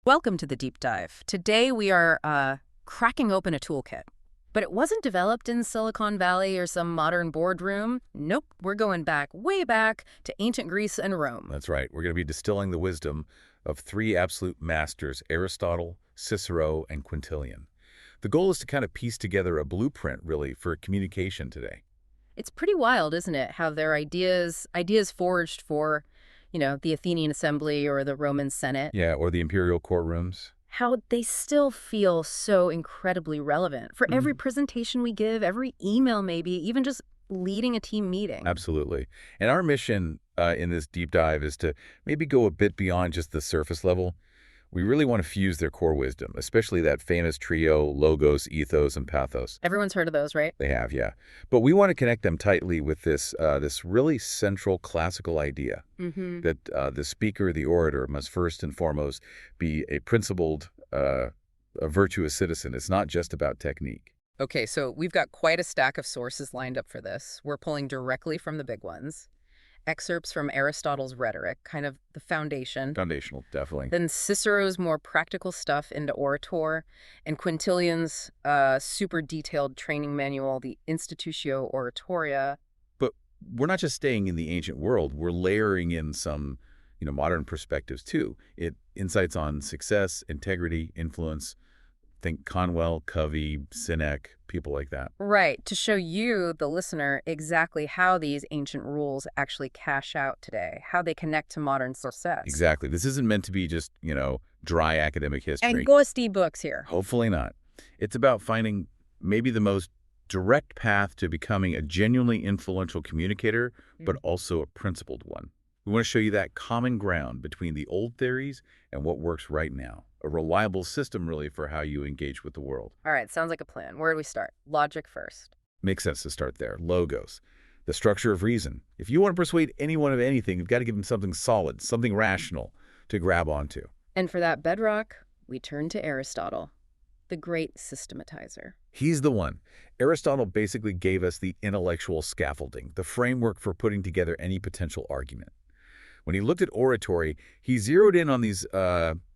Welcome to the deep dive. Today we are cracking open a toolkit. But it wasn't developed in Silicon Valley or some modern boardroom. Nope, we're going back, way back, to ancient Greece and Rome. That's right. We're going to be distilling the wisdom of three absolute masters, Aristotle, Cicero, and Quintilian. The goal is to kind of piece together a blueprint, really, for communication today. It's pretty wild, isn't it, how their ideas forged for, the Athenian assembly or the Roman Senate, Yeah, or the imperial courtrooms. how they still feel so incredibly relevant for every presentation we give, every email maybe, even just leading a team meeting. Absolutely. And our mission in this deep dive is to maybe go a bit beyond just the surface level. We really want to fuse their core wisdom, especially that famous trio, logos, ethos, and pathos. Everyone's heard of those, right? They have, yeah. But we want to connect them tightly with this really central classical idea that the speaker, the orator, must first and foremost be a principled, a virtuous citizen. It's not just about technique. Okay, so we've got quite a stack of sources lined up for this. We're pulling directly from the big ones. Excerpts from Aristotle's rhetoric, kind of the foundation. Foundational, definitely. Then Cicero's more practical stuff into orator, and Quintilian's super detailed training manual, the Institutio Oratoria. But we're not just staying in the ancient world. We're layering in some, modern perspectives too. Insights on success, integrity, influence. Think Conwell, Covey, Sinek, people like that. Right, to show you, the listener, exactly how these ancient rules actually cash out today, how they connect to modern success. Exactly. This isn't meant to be just, dry academic history. And ghosty books here. Hopefully not. It's about finding maybe the most direct path to becoming a genuinely influential communicator, but also a principled one. We want to show you that common ground between the old theories and what works right now. A reliable system, really, for how you engage with the world. All right, sounds like a plan. Where do we start? Logic first. Makes sense to start there. Logos. The structure of reason. If you want to persuade anyone of anything, you've got to give them something solid, something rational to grab onto. And for that bedrock, we turn to Aristotle, the great systematizer. He's the one. Aristotle basically gave us the intellectual scaffolding, the framework for putting together any potential argument. When he looked at oratory, he zeroed in on these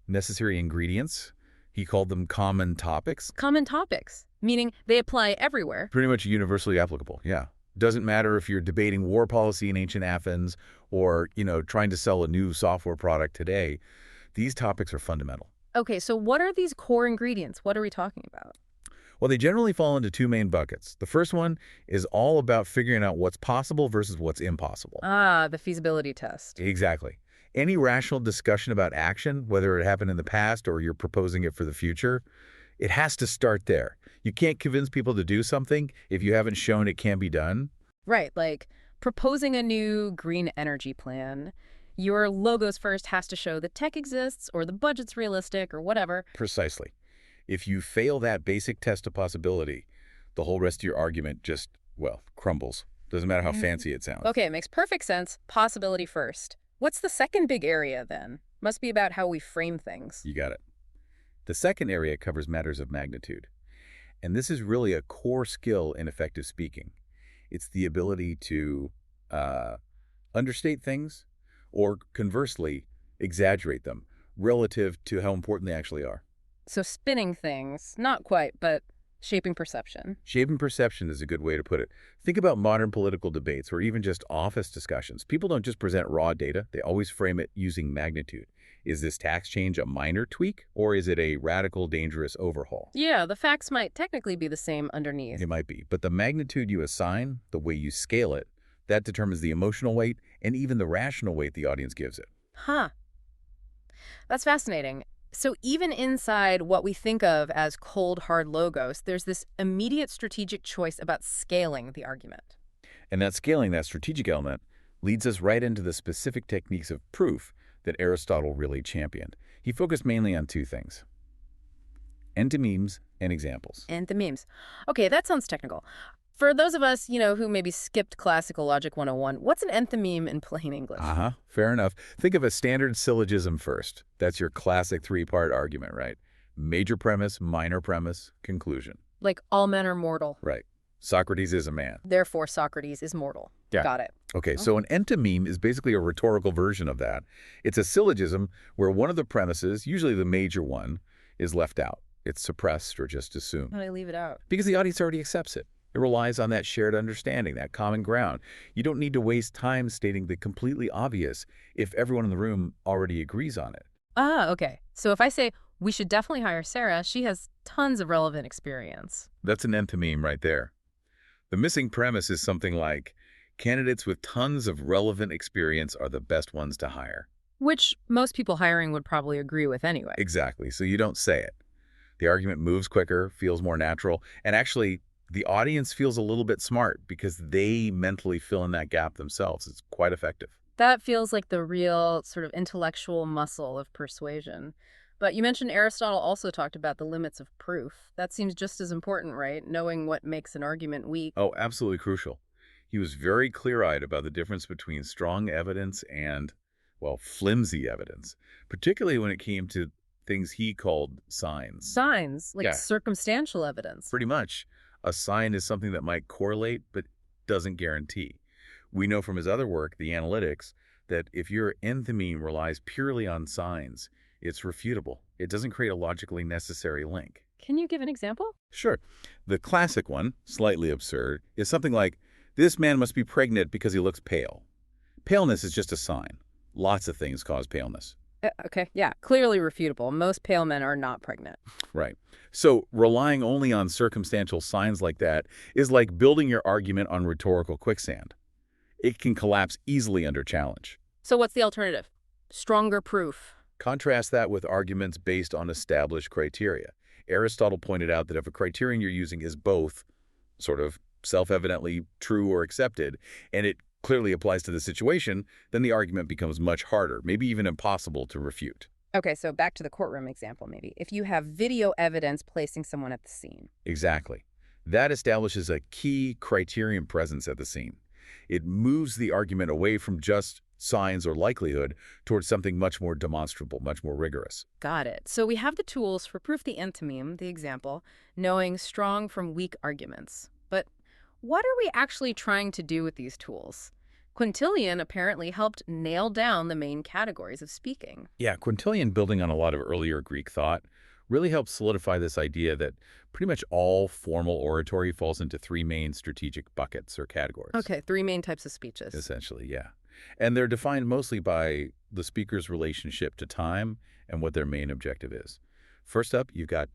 necessary ingredients. He called them common topics. Common topics, meaning they apply everywhere. Pretty much universally applicable, yeah. Doesn't matter if you're debating war policy in ancient Athens or, trying to sell a new software product today. These topics are fundamental. Okay, so what are these core ingredients? What are we talking about? Well, they generally fall into two main buckets. The first one is all about figuring out what's possible versus what's impossible. Ah, the feasibility test. Exactly. Any rational discussion about action, whether it happened in the past or you're proposing it for the future, it has to start there. You can't convince people to do something if you haven't shown it can be done. Right, like proposing a new green energy plan. Your logos first has to show the tech exists or the budget's realistic or whatever. Precisely. If you fail that basic test of possibility, the whole rest of your argument just, crumbles. Doesn't matter how fancy it sounds. Okay, it makes perfect sense. Possibility first. What's the second big area, then? Must be about how we frame things. You got it. The second area covers matters of magnitude. And this is really a core skill in effective speaking. It's the ability to understate things or, conversely, exaggerate them relative to how important they actually are. So spinning things, not quite, but shaping perception. Shaping perception is a good way to put it. Think about modern political debates or even just office discussions. People don't just present raw data. They always frame it using magnitude. Is this tax change a minor tweak or is it a radical, dangerous overhaul? Yeah, the facts might technically be the same underneath. It might be. But the magnitude you assign, the way you scale it, that determines the emotional weight and even the rational weight the audience gives it. Huh. That's fascinating. So even inside what we think of as cold, hard logos, there's this immediate strategic choice about scaling the argument. And that scaling, that strategic element, leads us right into the specific techniques of proof that Aristotle really championed. He focused mainly on two things: enthymemes and examples. Enthymemes. Okay, that sounds technical. For those of us, who maybe skipped classical logic 101, what's an enthymeme in plain English? Fair enough. Think of a standard syllogism first. That's your classic three-part argument, right? Major premise, minor premise, conclusion. Like all men are mortal. Right. Socrates is a man. Therefore, Socrates is mortal. Yeah. Got it. Okay, so an enthymeme is basically a rhetorical version of that. It's a syllogism where one of the premises, usually the major one, is left out. It's suppressed or just assumed. How do I leave it out? Because the audience already accepts it. It relies on that shared understanding, that common ground. You don't need to waste time stating the completely obvious if everyone in the room already agrees on it. Ah, okay. So if I say, we should definitely hire Sarah, she has tons of relevant experience. That's an enthymeme right there. The missing premise is something like, candidates with tons of relevant experience are the best ones to hire. Which most people hiring would probably agree with anyway. Exactly, so you don't say it. The argument moves quicker, feels more natural, and actually, the audience feels a little bit smart because they mentally fill in that gap themselves. It's quite effective. That feels like the real sort of intellectual muscle of persuasion. But you mentioned Aristotle also talked about the limits of proof. That seems just as important, right? Knowing what makes an argument weak. Oh, absolutely crucial. He was very clear-eyed about the difference between strong evidence and, well, flimsy evidence, particularly when it came to things he called signs. Signs, like Yeah. circumstantial evidence. Pretty much. A sign is something that might correlate but doesn't guarantee. We know from his other work, the analytics, that if your enthymeme relies purely on signs, it's refutable. It doesn't create a logically necessary link. Can you give an example? Sure. The classic one, slightly absurd, is something like, this man must be pregnant because he looks pale. Paleness is just a sign. Lots of things cause paleness. Okay, yeah, clearly refutable. Most pale men are not pregnant. Right. So relying only on circumstantial signs like that is like building your argument on rhetorical quicksand. It can collapse easily under challenge. So what's the alternative? Stronger proof. Contrast that with arguments based on established criteria. Aristotle pointed out that if a criterion you're using is both sort of self-evidently true or accepted, and it clearly applies to the situation, then the argument becomes much harder, maybe even impossible to refute. Okay, so back to the courtroom example, maybe. If you have video evidence placing someone at the scene. Exactly. That establishes a key criterion presence at the scene. It moves the argument away from just signs or likelihood towards something much more demonstrable, much more rigorous. Got it. So we have the tools for proof the enthymeme, the example, knowing strong from weak arguments. But what are we actually trying to do with these tools? Quintilian apparently helped nail down the main categories of speaking. Yeah, Quintilian, building on a lot of earlier Greek thought, really helped solidify this idea that pretty much all formal oratory falls into three main strategic buckets or categories. Okay, three main types of speeches. Essentially, yeah. And they're defined mostly by the speaker's relationship to time and what their main objective is. First up, you've got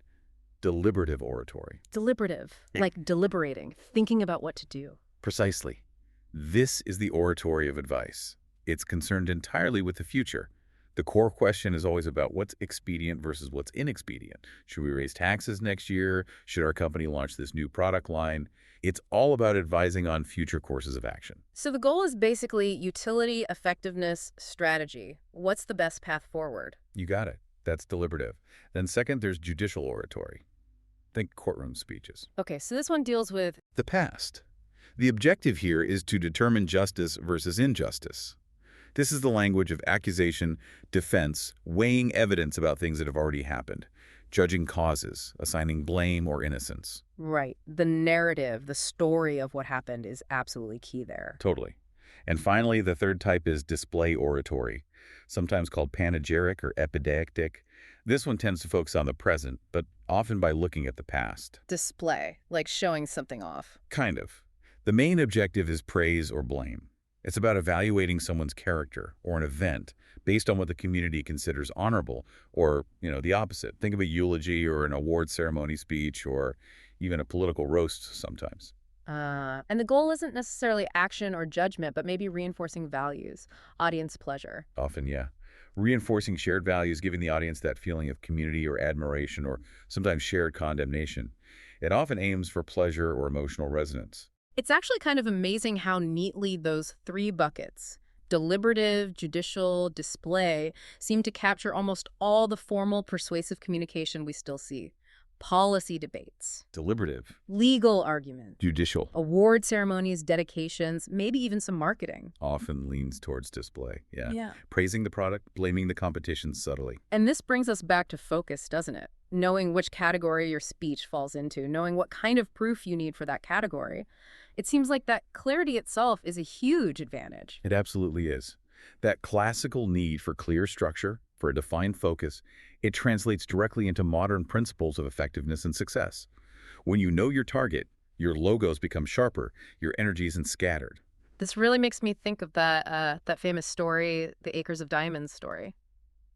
deliberative oratory. Deliberative, like deliberating, thinking about what to do. Precisely. This is the oratory of advice. It's concerned entirely with the future. The core question is always about what's expedient versus what's inexpedient. Should we raise taxes next year? Should our company launch this new product line? It's all about advising on future courses of action. So the goal is basically utility, effectiveness, strategy. What's the best path forward? You got it. That's deliberative. Then second, there's judicial oratory. Think courtroom speeches. Okay, so this one deals with The past. The objective here is to determine justice versus injustice. This is the language of accusation, defense, weighing evidence about things that have already happened, judging causes, assigning blame or innocence. right. The narrative, the story of what happened is absolutely key there. Totally. And finally, the third type is display oratory, sometimes called panegyric or epideictic. This one tends to focus on the present, but often by looking at the past. Display, like showing something off. Kind of. The main objective is praise or blame. It's about evaluating someone's character or an event based on what the community considers honorable or, the opposite. Think of a eulogy or an award ceremony speech or even a political roast sometimes. And the goal isn't necessarily action or judgment, but maybe reinforcing values, audience pleasure. Often, yeah. Reinforcing shared values, giving the audience that feeling of community or admiration or sometimes shared condemnation. It often aims for pleasure or emotional resonance. It's actually kind of amazing how neatly those three buckets, deliberative, judicial, display, seem to capture almost all the formal persuasive communication we still see. policy debates, Deliberative. legal arguments, Judicial. award ceremonies, dedications, maybe even some marketing. Often leans towards display. Yeah. Praising the product, blaming the competition subtly. And this brings us back to focus, doesn't it? Knowing which category your speech falls into, knowing what kind of proof you need for that category. It seems like that clarity itself is a huge advantage. It absolutely is. That classical need for clear structure, for a defined focus, it translates directly into modern principles of effectiveness and success. When you know your target, your logos become sharper, your energy isn't scattered. This really makes me think of that famous story, the Acres of Diamonds story,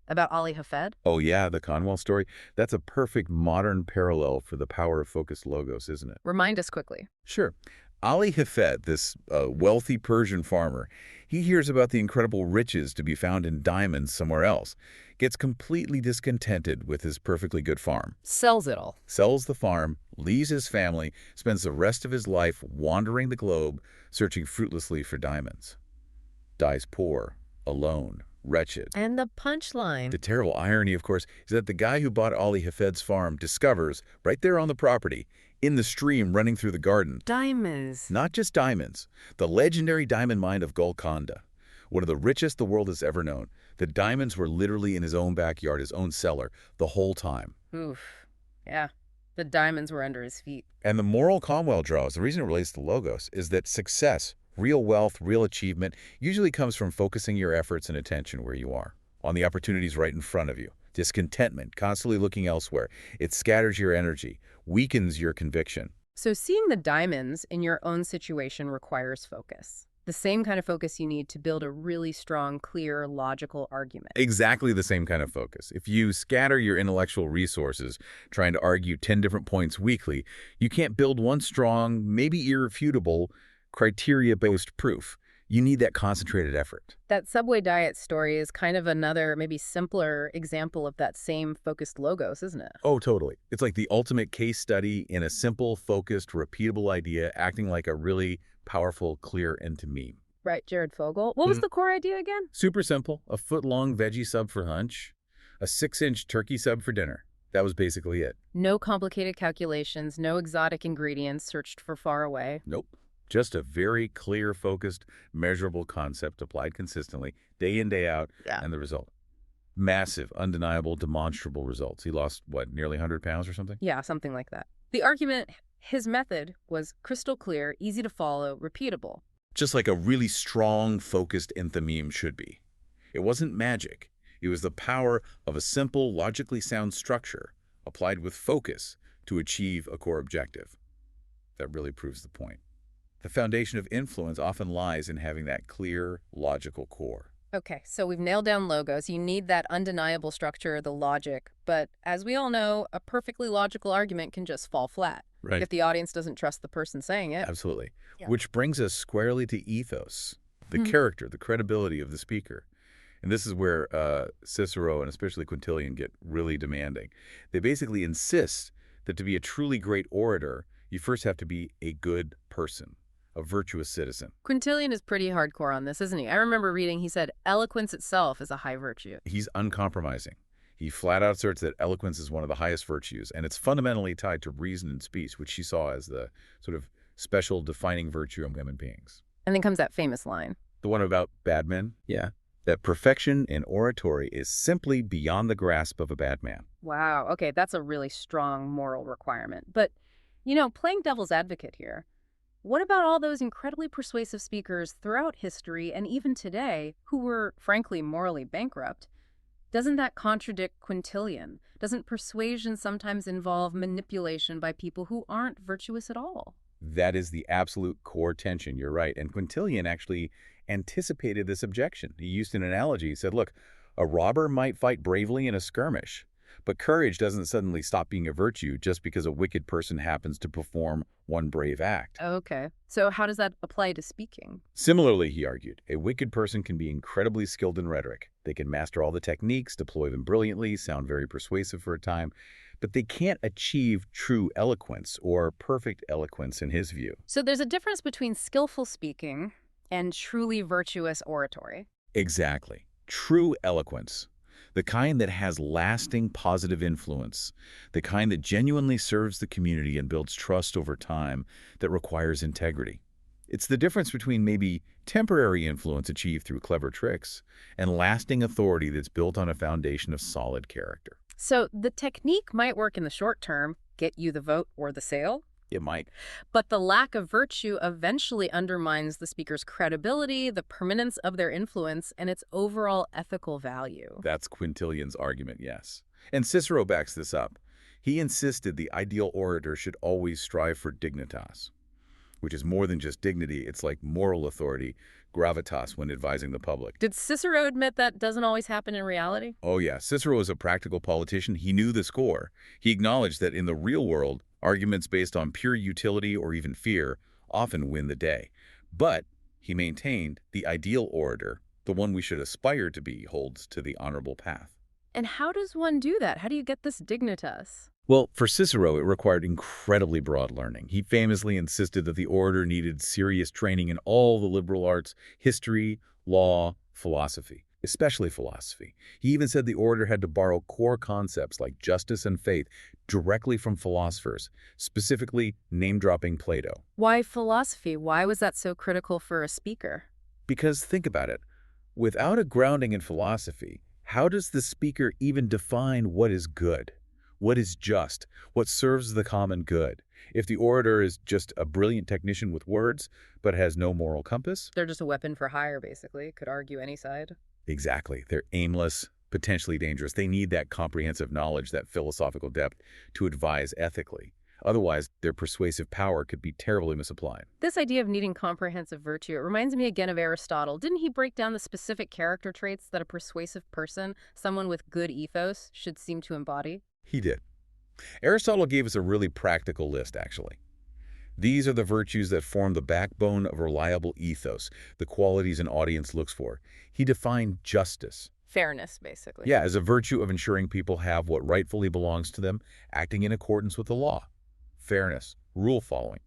about Ali Hafed. Oh yeah, the Conwell story? That's a perfect modern parallel for the power of focused logos, isn't it? Remind us quickly. Sure. Ali Hafed, this wealthy Persian farmer, he hears about the incredible riches to be found in diamonds somewhere else, gets completely discontented with his perfectly good farm. Sells it all. Sells the farm, leaves his family, spends the rest of his life wandering the globe, searching fruitlessly for diamonds. Dies poor, alone, wretched. And the punchline. The terrible irony, of course, is that the guy who bought Ali Hafed's farm discovers, right there on the property, in the stream running through the garden, Diamonds. not just diamonds, the legendary diamond mine of Golconda, one of the richest the world has ever known. The diamonds were literally in his own backyard, his own cellar, the whole time. Oof. Yeah. The diamonds were under his feet. And the moral Conwell draws, the reason it relates to logos, is that success, real wealth, real achievement, usually comes from focusing your efforts and attention where you are, on the opportunities right in front of you. Discontentment, constantly looking elsewhere, it scatters your energy, weakens your conviction. So seeing the diamonds in your own situation requires focus. The same kind of focus you need to build a really strong, clear, logical argument. Exactly the same kind of focus. If you scatter your intellectual resources trying to argue 10 different points weekly, you can't build one strong, maybe irrefutable, criteria-based proof. You need that concentrated effort. That Subway diet story is kind of another, maybe simpler example of that same focused logos, isn't it? Oh, totally. It's like the ultimate case study in a simple, focused, repeatable idea acting like a really powerful, clear end to meme. Right, Jared Fogle. What was the core idea again? Super simple. A foot-long veggie sub for lunch, a 6-inch turkey sub for dinner. That was basically it. No complicated calculations, no exotic ingredients searched for far away. Nope. Just a very clear, focused, measurable concept applied consistently, day in, day out, and the result. Massive, undeniable, demonstrable results. He lost, what, nearly 100 pounds or something? Yeah, something like that. The argument, his method, was crystal clear, easy to follow, repeatable. Just like a really strong, focused enthymeme should be. It wasn't magic. It was the power of a simple, logically sound structure applied with focus to achieve a core objective. That really proves the point. The foundation of influence often lies in having that clear, logical core. Okay, so we've nailed down logos. You need that undeniable structure, the logic. But as we all know, a perfectly logical argument can just fall flat. Right. If the audience doesn't trust the person saying it. Absolutely. Yeah. Which brings us squarely to ethos, the character, the credibility of the speaker. And this is where Cicero and especially Quintilian get really demanding. They basically insist that to be a truly great orator, you first have to be a good person, a virtuous citizen. Quintilian is pretty hardcore on this, isn't he? I remember reading, he said, eloquence itself is a high virtue. He's uncompromising. He flat out asserts that eloquence is one of the highest virtues, and it's fundamentally tied to reason and speech, which she saw as the sort of special defining virtue in human beings. And then comes that famous line. The one about bad men? Yeah. That perfection in oratory is simply beyond the grasp of a bad man. Wow, okay, that's a really strong moral requirement. But, you know, playing devil's advocate here, what about all those incredibly persuasive speakers throughout history and even today who were, frankly, morally bankrupt? Doesn't that contradict Quintilian? Doesn't persuasion sometimes involve manipulation by people who aren't virtuous at all? That is the absolute core tension, you're right. And Quintilian actually anticipated this objection. He used an analogy. He said, look, a robber might fight bravely in a skirmish, but courage doesn't suddenly stop being a virtue just because a wicked person happens to perform one brave act. Okay. So how does that apply to speaking? Similarly, he argued, a wicked person can be incredibly skilled in rhetoric. They can master all the techniques, deploy them brilliantly, sound very persuasive for a time, but they can't achieve true eloquence or perfect eloquence in his view. So there's a difference between skillful speaking and truly virtuous oratory. Exactly. True eloquence. the kind that has lasting positive influence, the kind that genuinely serves the community and builds trust over time, that requires integrity. It's the difference between maybe temporary influence achieved through clever tricks and lasting authority that's built on a foundation of solid character. So the technique might work in the short term, get you the vote or the sale, It might. but the lack of virtue eventually undermines the speaker's credibility, the permanence of their influence, and its overall ethical value. That's Quintilian's argument, yes. And Cicero backs this up. He insisted the ideal orator should always strive for dignitas, which is more than just dignity. It's like moral authority, gravitas when advising the public. Did Cicero admit that doesn't always happen in reality? Oh yeah, Cicero was a practical politician. He knew the score. He acknowledged that in the real world, arguments based on pure utility or even fear often win the day. But he maintained the ideal orator, the one we should aspire to be, holds to the honorable path. And how does one do that? How do you get this dignitas? Well, for Cicero, it required incredibly broad learning. He famously insisted that the orator needed serious training in all the liberal arts, history, law, philosophy, especially philosophy. He even said the orator had to borrow core concepts like justice and faith directly from philosophers, specifically name-dropping Plato. Why philosophy? Why was that so critical for a speaker? Because think about it, without a grounding in philosophy, how does the speaker even define what is good? What is just? What serves the common good? If the orator is just a brilliant technician with words, but has no moral compass? They're just a weapon for hire, basically. Could argue any side. Exactly. They're aimless, potentially dangerous. They need that comprehensive knowledge, that philosophical depth to advise ethically. Otherwise, their persuasive power could be terribly misapplied. This idea of needing comprehensive virtue, it reminds me again of Aristotle. Didn't he break down the specific character traits that a persuasive person, someone with good ethos, should seem to embody? He did. Aristotle gave us a really practical list, actually. These are the virtues that form the backbone of reliable ethos, the qualities an audience looks for. He defined justice. Fairness, basically. Yeah, as a virtue of ensuring people have what rightfully belongs to them, acting in accordance with the law. Fairness, rule following.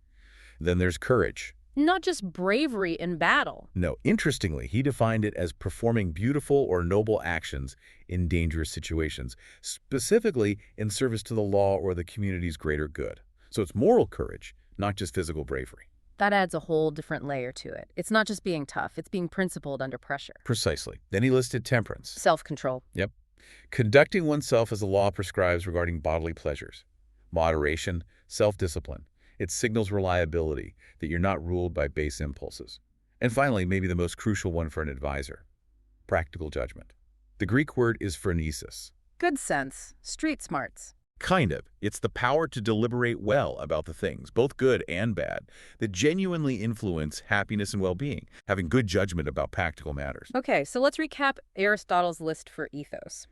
Then there's courage. Not just bravery in battle. No, interestingly, he defined it as performing beautiful or noble actions in dangerous situations, specifically in service to the law or the community's greater good. So it's moral courage, not just physical bravery. That adds a whole different layer to it. It's not just being tough, it's being principled under pressure. Precisely. Then he listed temperance. Self-control. Yep. Conducting oneself as the law prescribes regarding bodily pleasures. Moderation, self-discipline. It signals reliability, that you're not ruled by base impulses. And finally, maybe the most crucial one for an advisor, practical judgment. The Greek word is phronesis. Good sense. Street smarts. Kind of. It's the power to deliberate well about the things, both good and bad, that genuinely influence happiness and well-being, having good judgment about practical matters. Okay, so let's recap Aristotle's list for ethos.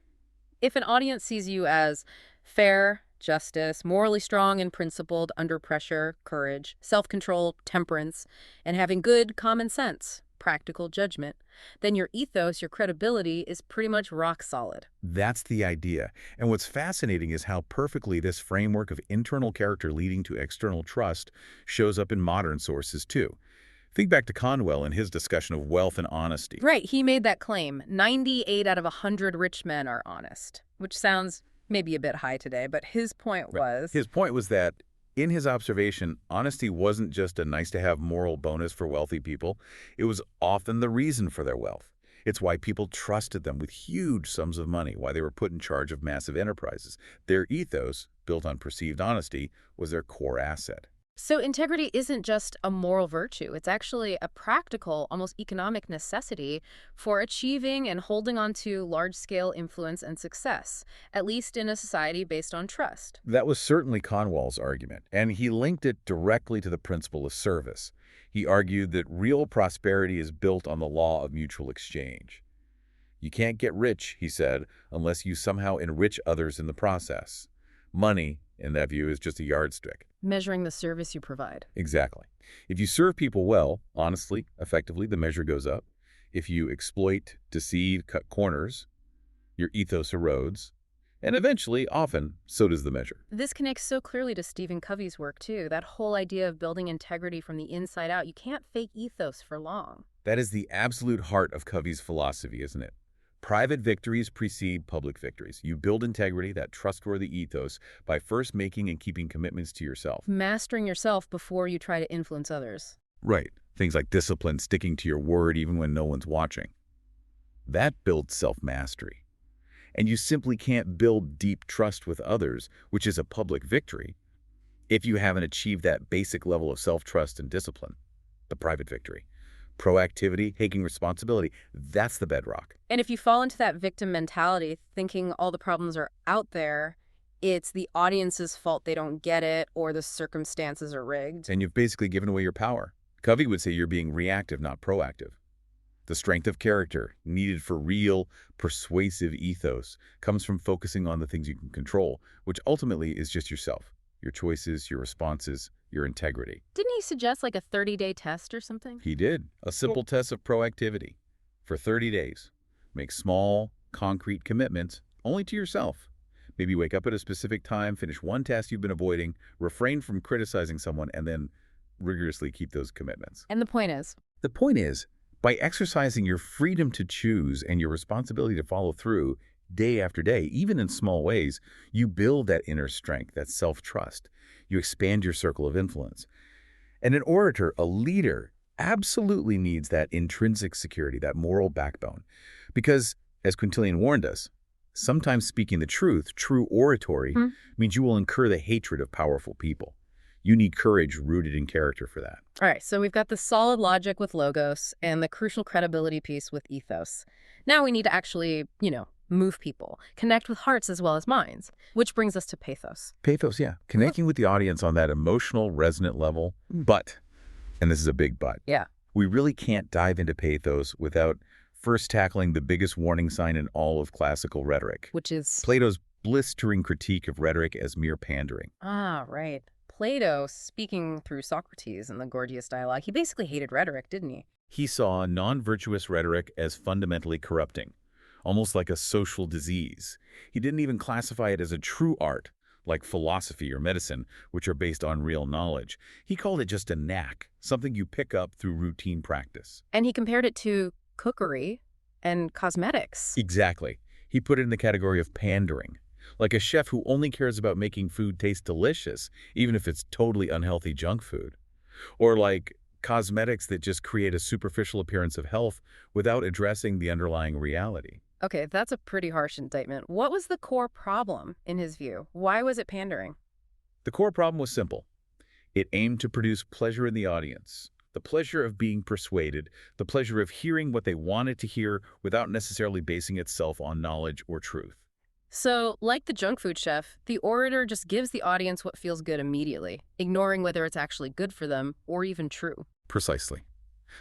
If an audience sees you as fair, justice, morally strong and principled, under pressure, courage, self-control, temperance, and having good common sense, practical judgment, then your ethos, your credibility, is pretty much rock solid. That's the idea. And what's fascinating is how perfectly this framework of internal character leading to external trust shows up in modern sources, too. Think back to Conwell and his discussion of wealth and honesty. Right, he made that claim. 98 out of 100 rich men are honest, which sounds maybe a bit high today, but his point was... His point was that, in his observation, honesty wasn't just a nice-to-have moral bonus for wealthy people. It was often the reason for their wealth. It's why people trusted them with huge sums of money, why they were put in charge of massive enterprises. Their ethos, built on perceived honesty, was their core asset. So integrity isn't just a moral virtue. It's actually a practical, almost economic necessity for achieving and holding on to large-scale influence and success, at least in a society based on trust. That was certainly Conwell's argument, and he linked it directly to the principle of service. He argued that real prosperity is built on the law of mutual exchange. You can't get rich, he said, unless you somehow enrich others in the process. Money, in that view, is just a yardstick. Measuring the service you provide. Exactly. If you serve people well, honestly, effectively, the measure goes up. If you exploit, deceive, cut corners, your ethos erodes. And eventually, often, so does the measure. This connects so clearly to Stephen Covey's work, too. That whole idea of building integrity from the inside out. You can't fake ethos for long. That is the absolute heart of Covey's philosophy, isn't it? Private victories precede public victories. You build integrity, that trustworthy ethos, by first making and keeping commitments to yourself. Mastering yourself before you try to influence others. Right. Things like discipline, sticking to your word even when no one's watching. That builds self-mastery. And you simply can't build deep trust with others, which is a public victory, if you haven't achieved that basic level of self-trust and discipline, the private victory. Proactivity, taking responsibility, that's the bedrock. And if you fall into that victim mentality, thinking all the problems are out there, it's the audience's fault they don't get it or the circumstances are rigged. And you've basically given away your power. Covey would say you're being reactive, not proactive. The strength of character needed for real, persuasive ethos comes from focusing on the things you can control, which ultimately is just yourself, your choices, your responses, your integrity. Didn't he suggest like a 30-day test or something? He did. A simple test of proactivity. For 30 days, make small, concrete commitments only to yourself. Maybe wake up at a specific time, finish one task you've been avoiding, refrain from criticizing someone, and then rigorously keep those commitments. And the point is? The point is, by exercising your freedom to choose and your responsibility to follow through day after day, even in small ways, you build that inner strength, that self-trust. You expand your circle of influence. And an orator, a leader, absolutely needs that intrinsic security, that moral backbone. Because, as Quintilian warned us, sometimes speaking the truth, true oratory, means you will incur the hatred of powerful people. You need courage rooted in character for that. All right, so we've got the solid logic with logos and the crucial credibility piece with ethos. Now we need to actually, move people, connect with hearts as well as minds, which brings us to pathos. Pathos, yeah. Connecting with the audience on that emotional, resonant level. But, and this is a big but, Yeah. we really can't dive into pathos without first tackling the biggest warning sign in all of classical rhetoric. Which is? Plato's blistering critique of rhetoric as mere pandering. Ah, right. Plato, speaking through Socrates in the Gorgias dialogue, he basically hated rhetoric, didn't he? He saw non-virtuous rhetoric as fundamentally corrupting, almost like a social disease. He didn't even classify it as a true art, like philosophy or medicine, which are based on real knowledge. He called it just a knack, something you pick up through routine practice. And he compared it to cookery and cosmetics. Exactly. He put it in the category of pandering, like a chef who only cares about making food taste delicious, even if it's totally unhealthy junk food. Or like cosmetics that just create a superficial appearance of health without addressing the underlying reality. Okay, that's a pretty harsh indictment. What was the core problem, in his view? Why was it pandering? The core problem was simple. It aimed to produce pleasure in the audience, the pleasure of being persuaded, the pleasure of hearing what they wanted to hear without necessarily basing itself on knowledge or truth. So, like the junk food chef, the orator just gives the audience what feels good immediately, ignoring whether it's actually good for them or even true. Precisely.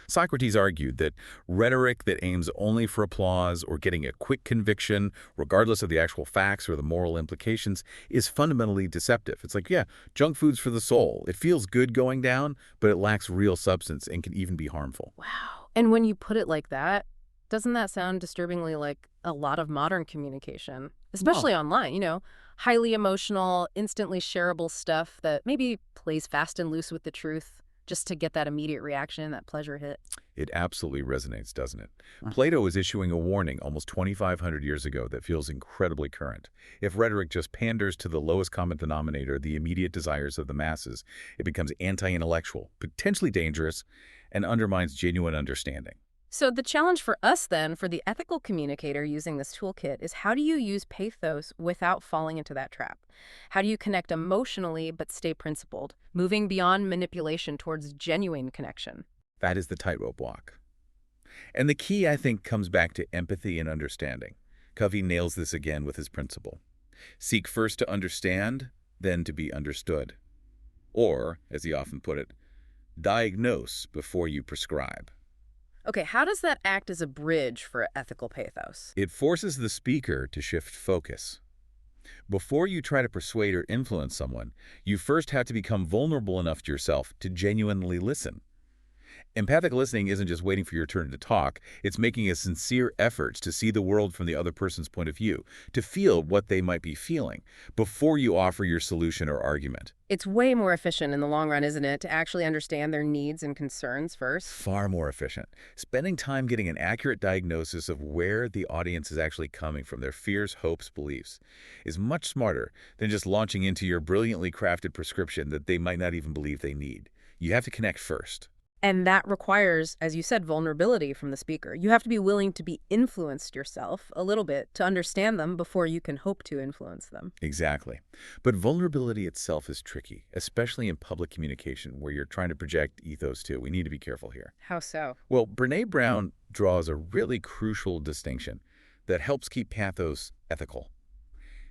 Socrates argued that rhetoric that aims only for applause or getting a quick conviction, regardless of the actual facts or the moral implications, is fundamentally deceptive. It's like, yeah, junk food's for the soul. It feels good going down, but it lacks real substance and can even be harmful. Wow. And when you put it like that, doesn't that sound disturbingly like a lot of modern communication? Especially online, highly emotional, instantly shareable stuff that maybe plays fast and loose with the truth just to get that immediate reaction, that pleasure hit. It absolutely resonates, doesn't it? Plato was issuing a warning almost 2,500 years ago that feels incredibly current. If rhetoric just panders to the lowest common denominator, the immediate desires of the masses, it becomes anti-intellectual, potentially dangerous, and undermines genuine understanding. So the challenge for us then, for the ethical communicator using this toolkit, is how do you use pathos without falling into that trap? How do you connect emotionally but stay principled, moving beyond manipulation towards genuine connection? That is the tightrope walk. And the key, I think, comes back to empathy and understanding. Covey nails this again with his principle. Seek first to understand, then to be understood. Or, as he often put it, diagnose before you prescribe. Okay, how does that act as a bridge for ethical pathos? It forces the speaker to shift focus. Before you try to persuade or influence someone, you first have to become vulnerable enough to yourself to genuinely listen. Empathic listening isn't just waiting for your turn to talk, it's making a sincere effort to see the world from the other person's point of view, to feel what they might be feeling, before you offer your solution or argument. It's way more efficient in the long run, isn't it, to actually understand their needs and concerns first? Far more efficient. Spending time getting an accurate diagnosis of where the audience is actually coming from, their fears, hopes, beliefs, is much smarter than just launching into your brilliantly crafted prescription that they might not even believe they need. You have to connect first. And that requires, as you said, vulnerability from the speaker. You have to be willing to be influenced yourself a little bit to understand them before you can hope to influence them. Exactly. But vulnerability itself is tricky, especially in public communication where you're trying to project ethos too. We need to be careful here. How so? Well, Brené Brown draws a really crucial distinction that helps keep pathos ethical.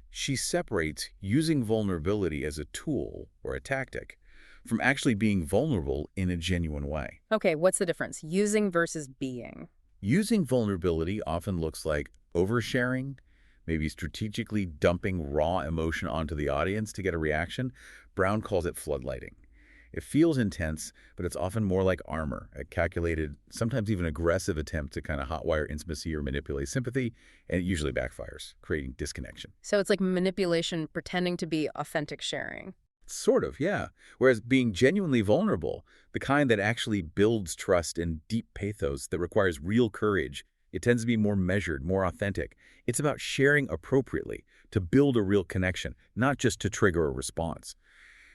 She separates using vulnerability as a tool or a tactic from actually being vulnerable in a genuine way. Okay, what's the difference? Using versus being. Using vulnerability often looks like oversharing, maybe strategically dumping raw emotion onto the audience to get a reaction. Brown calls it floodlighting. It feels intense, but it's often more like armor, a calculated, sometimes even aggressive attempt to kind of hotwire intimacy or manipulate sympathy, and it usually backfires, creating disconnection. So it's like manipulation pretending to be authentic sharing. Sort of, yeah. Whereas being genuinely vulnerable, the kind that actually builds trust and deep pathos that requires real courage, it tends to be more measured, more authentic. It's about sharing appropriately to build a real connection, not just to trigger a response.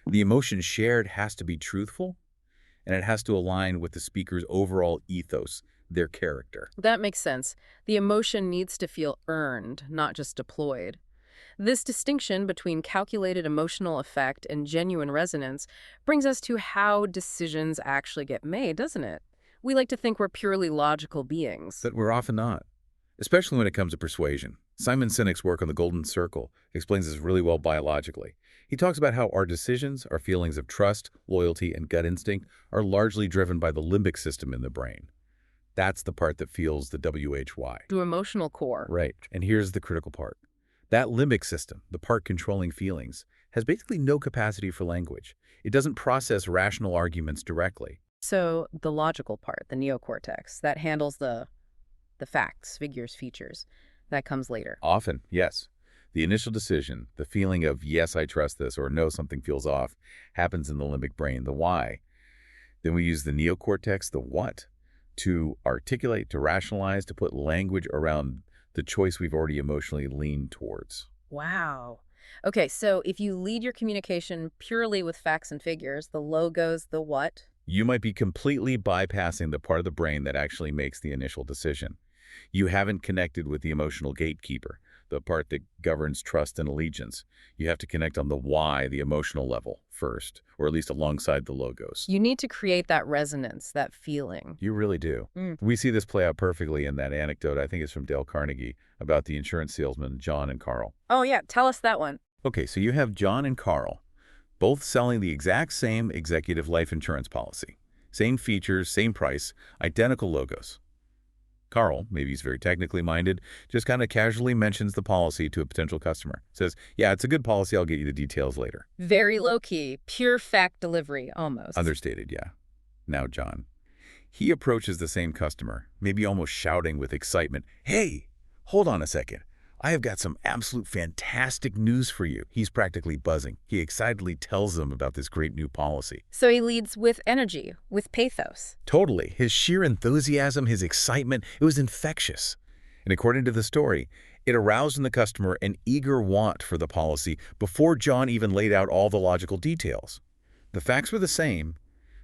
The emotion shared has to be truthful, and it has to align with the speaker's overall ethos, their character. That makes sense. The emotion needs to feel earned, not just deployed. This distinction between calculated emotional effect and genuine resonance brings us to how decisions actually get made, doesn't it? We like to think we're purely logical beings. But we're often not, especially when it comes to persuasion. Simon Sinek's work on the Golden Circle explains this really well biologically. He talks about how our decisions, our feelings of trust, loyalty, and gut instinct are largely driven by the limbic system in the brain. That's the part that feels the WHY. The emotional core. Right. And here's the critical part. That limbic system, the part controlling feelings, has basically no capacity for language. It doesn't process rational arguments directly. So the logical part, the neocortex, that handles the facts, figures, features, that comes later. Often, yes. The initial decision, the feeling of, yes, I trust this, or no, something feels off, happens in the limbic brain, the why. Then we use the neocortex, the what, to articulate, to rationalize, to put language around the choice we've already emotionally leaned towards. Wow. Okay, so if you lead your communication purely with facts and figures, the logos, the what? You might be completely bypassing the part of the brain that actually makes the initial decision. You haven't connected with the emotional gatekeeper, the part that governs trust and allegiance. You have to connect on the why, the emotional level, first, or at least alongside the logos. You need to create that resonance, that feeling. You really do. We see this play out perfectly in that anecdote, I think it's from Dale Carnegie, about the insurance salesmen, John and Carl. Oh yeah, tell us that one. Okay, so you have John and Carl, both selling the exact same executive life insurance policy. Same features, same price, identical logos. Carl, maybe he's very technically minded, just kind of casually mentions the policy to a potential customer. Says, yeah, it's a good policy, I'll get you the details later. Very low-key, pure fact delivery, almost. Understated, yeah. Now John. He approaches the same customer, maybe almost shouting with excitement, hey, hold on a second. I have got some absolute fantastic news for you. He's practically buzzing. He excitedly tells them about this great new policy. So he leads with energy, with pathos. Totally. His sheer enthusiasm, his excitement, it was infectious. And according to the story, it aroused in the customer an eager want for the policy before John even laid out all the logical details. The facts were the same,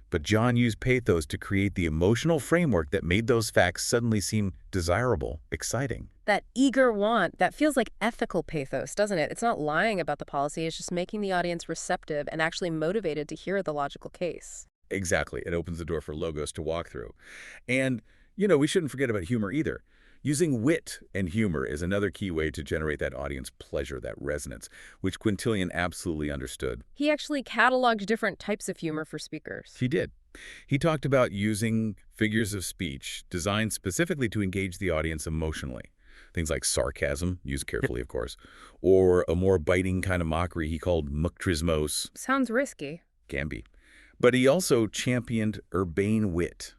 but John used pathos to create the emotional framework that made those facts suddenly seem desirable, exciting. That eager want, that feels like ethical pathos, doesn't it? It's not lying about the policy, it's just making the audience receptive and actually motivated to hear the logical case. Exactly. It opens the door for logos to walk through. And, we shouldn't forget about humor either. Using wit and humor is another key way to generate that audience pleasure, that resonance, which Quintilian absolutely understood. He actually cataloged different types of humor for speakers. He did. He talked about using figures of speech designed specifically to engage the audience emotionally. Things like sarcasm, used carefully, of course, or a more biting kind of mockery he called muktrismos. Sounds risky. Can be. But he also championed urbane wit,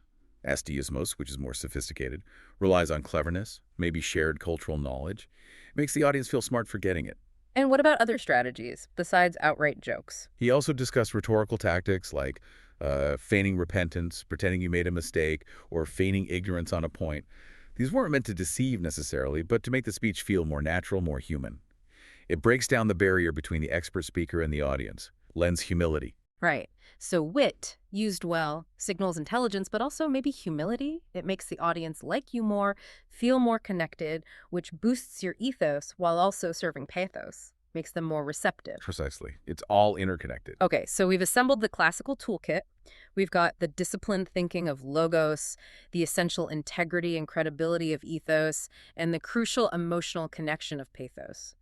asteismos, which is more sophisticated, relies on cleverness, maybe shared cultural knowledge. It makes the audience feel smart for getting it. And what about other strategies besides outright jokes? He also discussed rhetorical tactics like feigning repentance, pretending you made a mistake, or feigning ignorance on a point. These weren't meant to deceive necessarily, but to make the speech feel more natural, more human. It breaks down the barrier between the expert speaker and the audience, lends humility. Right. So wit, used well, signals intelligence, but also maybe humility. It makes the audience like you more, feel more connected, which boosts your ethos while also serving pathos, makes them more receptive. Precisely. It's all interconnected. Okay, so we've assembled the classical toolkit. We've got the disciplined thinking of logos, the essential integrity and credibility of ethos, and the crucial emotional connection of pathos.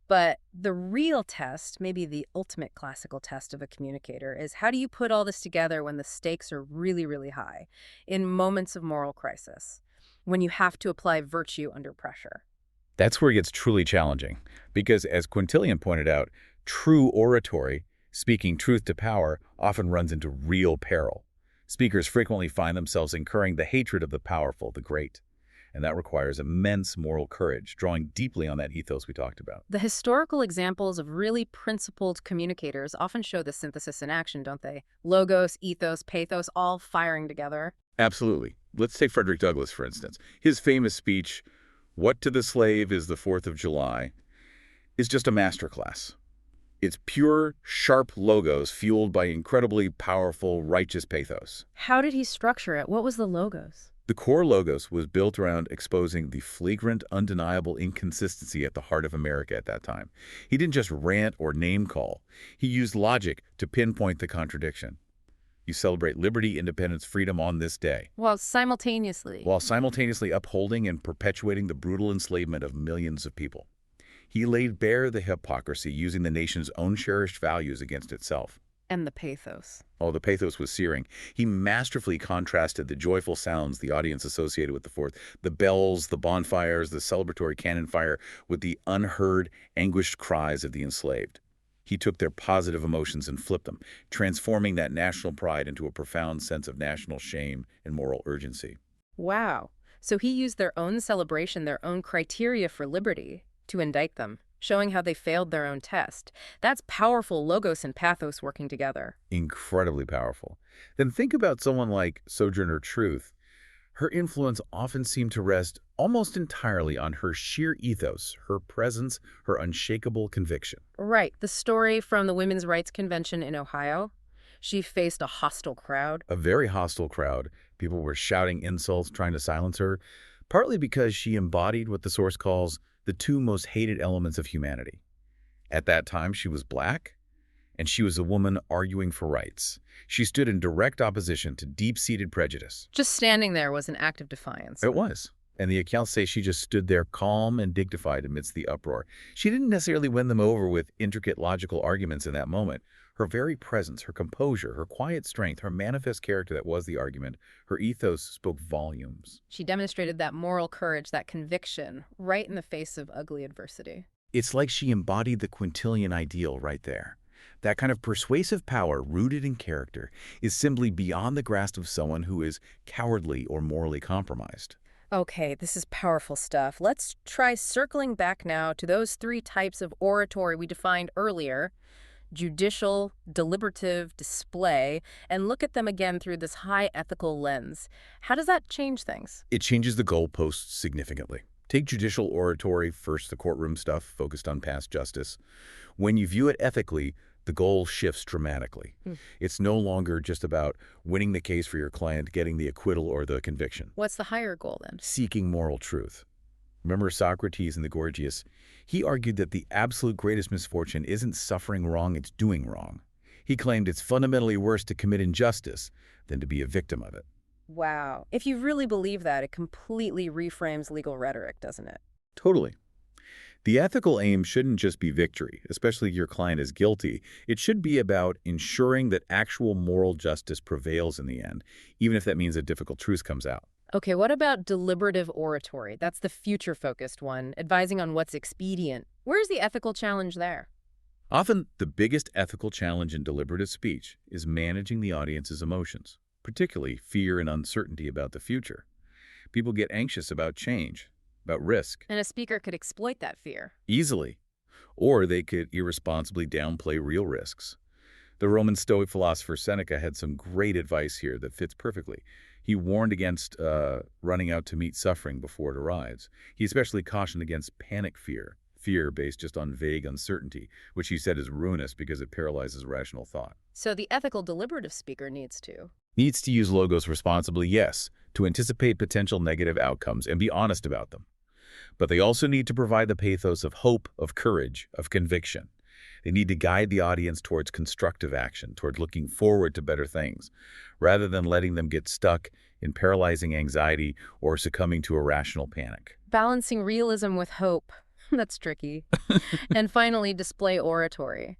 But the real test, maybe the ultimate classical test of a communicator, is how do you put all this together when the stakes are really, really high, in moments of moral crisis, when you have to apply virtue under pressure? That's where it gets truly challenging, because as Quintilian pointed out, true oratory, speaking truth to power, often runs into real peril. Speakers frequently find themselves incurring the hatred of the powerful, the great. And that requires immense moral courage, drawing deeply on that ethos we talked about. The historical examples of really principled communicators often show the synthesis in action, don't they? Logos, ethos, pathos, all firing together. Absolutely. Let's take Frederick Douglass, for instance. His famous speech, "What to the slave is the 4th of July," is just a masterclass. It's pure, sharp logos fueled by incredibly powerful, righteous pathos. How did he structure it? What was the logos? The core logos was built around exposing the flagrant, undeniable inconsistency at the heart of America at that time. He didn't just rant or name-call. He used logic to pinpoint the contradiction. You celebrate liberty, independence, freedom on this day, While simultaneously upholding and perpetuating the brutal enslavement of millions of people. He laid bare the hypocrisy, using the nation's own cherished values against itself. And the pathos. Oh, the pathos was searing. He masterfully contrasted the joyful sounds the audience associated with the 4th, the bells, the bonfires, the celebratory cannon fire, with the unheard, anguished cries of the enslaved. He took their positive emotions and flipped them, transforming that national pride into a profound sense of national shame and moral urgency. Wow. So he used their own celebration, their own criteria for liberty, to indict them, showing how they failed their own test. That's powerful logos and pathos working together. Incredibly powerful. Then think about someone like Sojourner Truth. Her influence often seemed to rest almost entirely on her sheer ethos, her presence, her unshakable conviction. Right. The story from the Women's Rights Convention in Ohio. She faced a hostile crowd. A very hostile crowd. People were shouting insults, trying to silence her, partly because she embodied what the source calls the two most hated elements of humanity. At that time, she was black, and she was a woman arguing for rights. She stood in direct opposition to deep-seated prejudice. Just standing there was an act of defiance. It was. And the accounts say she just stood there calm and dignified amidst the uproar. She didn't necessarily win them over with intricate logical arguments in that moment. Her very presence, her composure, her quiet strength, her manifest character that was the argument, her ethos spoke volumes. She demonstrated that moral courage, that conviction, right in the face of ugly adversity. It's like she embodied the Quintilian ideal right there. That kind of persuasive power, rooted in character, is simply beyond the grasp of someone who is cowardly or morally compromised. Okay, this is powerful stuff. Let's try circling back now to those 3 types of oratory we defined earlier: judicial, deliberative, display, and look at them again through this high ethical lens. How does that change things? It changes the goalposts significantly. Take judicial oratory, first the courtroom stuff, focused on past justice. When you view it ethically, the goal shifts dramatically. It's no longer just about winning the case for your client, getting the acquittal or the conviction. What's the higher goal then? Seeking moral truth. Remember Socrates in the Gorgias? He argued that the absolute greatest misfortune isn't suffering wrong, it's doing wrong. He claimed it's fundamentally worse to commit injustice than to be a victim of it. Wow. If you really believe that, it completely reframes legal rhetoric, doesn't it? Totally. The ethical aim shouldn't just be victory, especially if your client is guilty. It should be about ensuring that actual moral justice prevails in the end, even if that means a difficult truth comes out. Okay, what about deliberative oratory? That's the future-focused one, advising on what's expedient. Where's the ethical challenge there? Often, the biggest ethical challenge in deliberative speech is managing the audience's emotions, particularly fear and uncertainty about the future. People get anxious about change, about risk, And a speaker could exploit that fear. easily, or they could irresponsibly downplay real risks. The Roman Stoic philosopher Seneca had some great advice here that fits perfectly. He warned against running out to meet suffering before it arrives. He especially cautioned against panic fear based just on vague uncertainty, which he said is ruinous because it paralyzes rational thought. So the ethical deliberative speaker needs to. Needs to use logos responsibly, yes, to anticipate potential negative outcomes and be honest about them. But they also need to provide the pathos of hope, of courage, of conviction. They need to guide the audience towards constructive action, toward looking forward to better things, rather than letting them get stuck in paralyzing anxiety or succumbing to irrational panic. Balancing realism with hope. That's tricky. And finally, display oratory.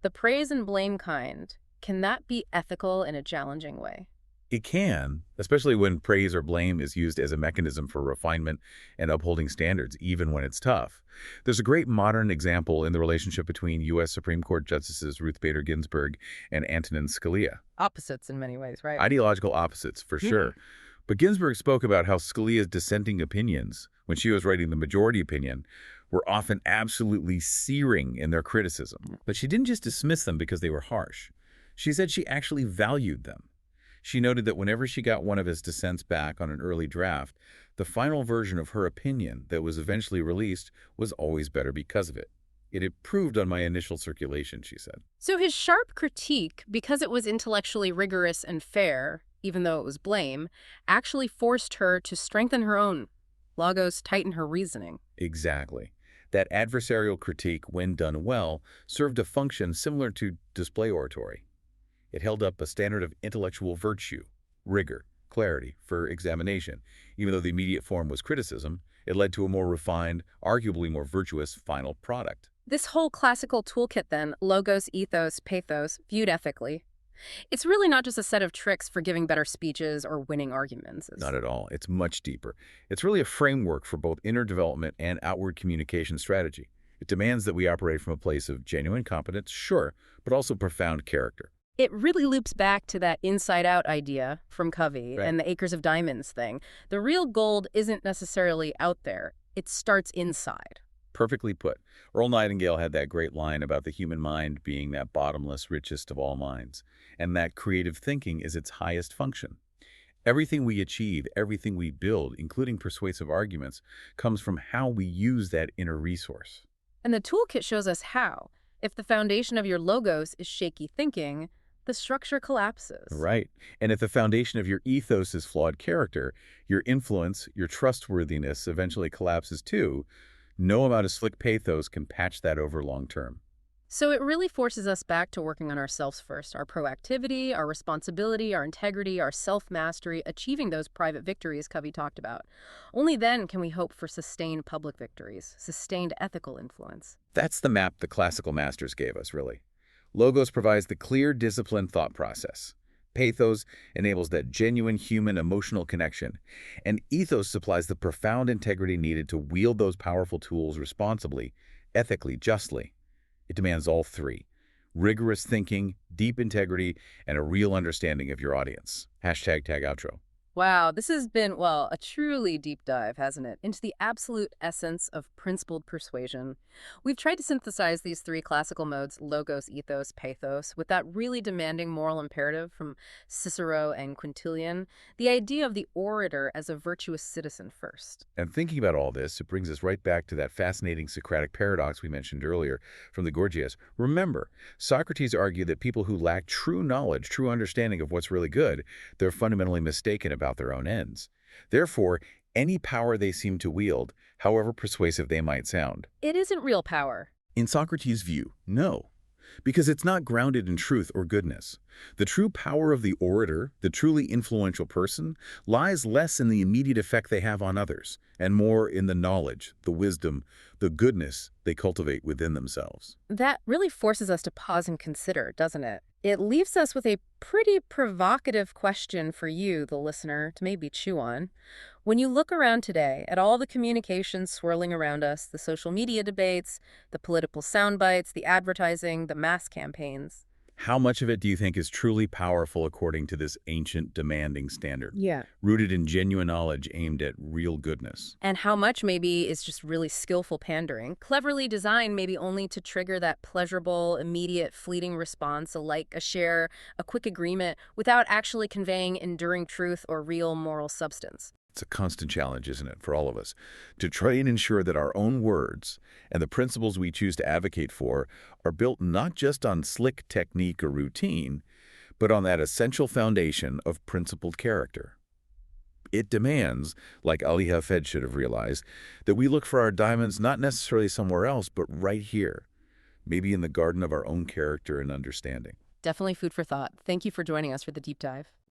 The praise and blame kind. Can that be ethical in a challenging way? It can, especially when praise or blame is used as a mechanism for refinement and upholding standards, even when it's tough. There's a great modern example in the relationship between U.S. Supreme Court Justices Ruth Bader Ginsburg and Antonin Scalia. Opposites in many ways, right? Ideological opposites, for sure. But Ginsburg spoke about how Scalia's dissenting opinions, when she was writing the majority opinion, were often absolutely searing in their criticism. But she didn't just dismiss them because they were harsh. She said she actually valued them. She noted that whenever she got one of his dissents back on an early draft, the final version of her opinion that was eventually released was always better because of it. It improved on my initial circulation, she said. So his sharp critique, because it was intellectually rigorous and fair, even though it was blame, actually forced her to strengthen her own logos, tighten her reasoning. Exactly. That adversarial critique, when done well, served a function similar to display oratory. It held up a standard of intellectual virtue, rigor, clarity for examination. Even though the immediate form was criticism, it led to a more refined, arguably more virtuous final product. This whole classical toolkit then, logos, ethos, pathos, viewed ethically, it's really not just a set of tricks for giving better speeches or winning arguments. Not at all. It's much deeper. It's really a framework for both inner development and outward communication strategy. It demands that we operate from a place of genuine competence, sure, but also profound character. It really loops back to that inside-out idea from Covey and the Acres of Diamonds thing. The real gold isn't necessarily out there. It starts inside. Perfectly put. Earl Nightingale had that great line about the human mind being that bottomless, richest of all minds, and that creative thinking is its highest function. Everything we achieve, everything we build, including persuasive arguments, comes from how we use that inner resource. And the toolkit shows us how. If the foundation of your logos is shaky thinking, the structure collapses. Right. And if the foundation of your ethos is flawed character, your influence, your trustworthiness eventually collapses too. No amount of slick pathos can patch that over long term. So it really forces us back to working on ourselves first, our proactivity, our responsibility, our integrity, our self-mastery, achieving those private victories Covey talked about. Only then can we hope for sustained public victories, sustained ethical influence. That's the map the classical masters gave us, really. Logos provides the clear, disciplined thought process. Pathos enables that genuine human emotional connection. And ethos supplies the profound integrity needed to wield those powerful tools responsibly, ethically, justly. It demands all three: rigorous thinking, deep integrity, and a real understanding of your audience. #tag outro. Wow, this has been, well, a truly deep dive, hasn't it, into the absolute essence of principled persuasion. We've tried to synthesize these three classical modes, logos, ethos, pathos, with that really demanding moral imperative from Cicero and Quintilian, the idea of the orator as a virtuous citizen first. And thinking about all this, it brings us right back to that fascinating Socratic paradox we mentioned earlier from the Gorgias. Remember, Socrates argued that people who lack true knowledge, true understanding of what's really good, they're fundamentally mistaken about their own ends. Therefore, any power they seem to wield, however persuasive they might sound, It isn't real power. in Socrates' view, no, because it's not grounded in truth or goodness. The true power of the orator, the truly influential person, lies less in the immediate effect they have on others, and more in the knowledge, the wisdom, the goodness they cultivate within themselves. That really forces us to pause and consider, doesn't it? It leaves us with a pretty provocative question for you, the listener, to maybe chew on. When you look around today at all the communications swirling around us, the social media debates, the political sound bites, the advertising, the mass campaigns, How much of it do you think is truly powerful according to this ancient demanding standard, Yeah. rooted in genuine knowledge aimed at real goodness? And how much maybe is just really skillful pandering, cleverly designed maybe only to trigger that pleasurable, immediate, fleeting response, like a share, a quick agreement, without actually conveying enduring truth or real moral substance. It's a constant challenge, isn't it, for all of us, to try and ensure that our own words and the principles we choose to advocate for are built not just on slick technique or routine, but on that essential foundation of principled character. It demands, like Ali Hafed should have realized, that we look for our diamonds not necessarily somewhere else, but right here, maybe in the garden of our own character and understanding. Definitely food for thought. Thank you for joining us for the deep dive.